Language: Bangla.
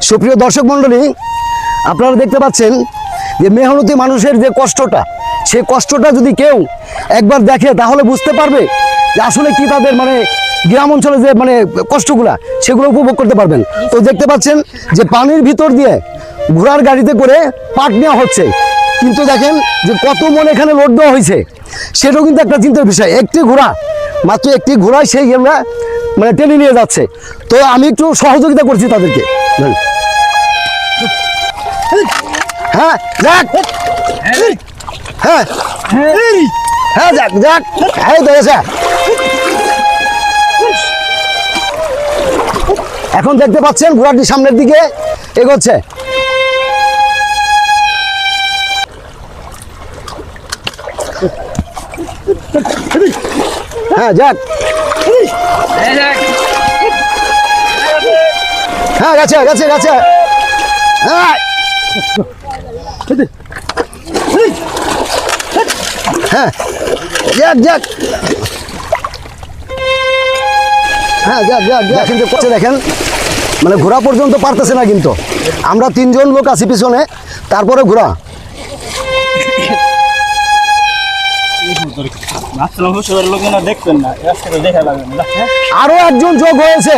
সুপ্রিয় দর্শক মণ্ডলী, আপনারা দেখতে পাচ্ছেন যে মেহনতি মানুষের যে কষ্টটা, সেই কষ্টটা যদি কেউ একবার দেখে তাহলে বুঝতে পারবে যে আসলে কি তাদের মানে গ্রাম অঞ্চলে যে মানে কষ্টগুলা সেগুলো উপভোগ করতে পারবেন। তো দেখতে পাচ্ছেন যে পানির ভিতর দিয়ে ঘোড়ার গাড়িতে করে পাট নেওয়া হচ্ছে, কিন্তু দেখেন যে কত মন এখানে লোড দেওয়া হয়েছে, সেটাও কিন্তু একটা চিন্তার বিষয়। একটি ঘোড়া, মাত্র একটি ঘোড়ায় সেই আমরা মানে টেনে নিয়ে যাচ্ছে। তো আমি একটু সহযোগিতা করছি তাদেরকে। হ্যাঁ যাক, হ্যাঁ হ্যাঁ যাক যাক, এই তো এসে এখন দেখতে পাচ্ছেন ঘোড়াটি সামনের দিকে এগোচ্ছে। হ্যাঁ যাক, হ্যাঁ গেছে গেছে গেছে, হ্যাঁ হ্যাঁ যাক যাক, হ্যাঁ যাক যাক যাক। কিন্তু করছে দেখেন, মানে ঘোড়া পর্যন্ত পারতেছে না, কিন্তু আমরা 3 জন লোক আছি পিছনে, তারপরে ঘোড়া। আরো একজন যোগ হয়েছে।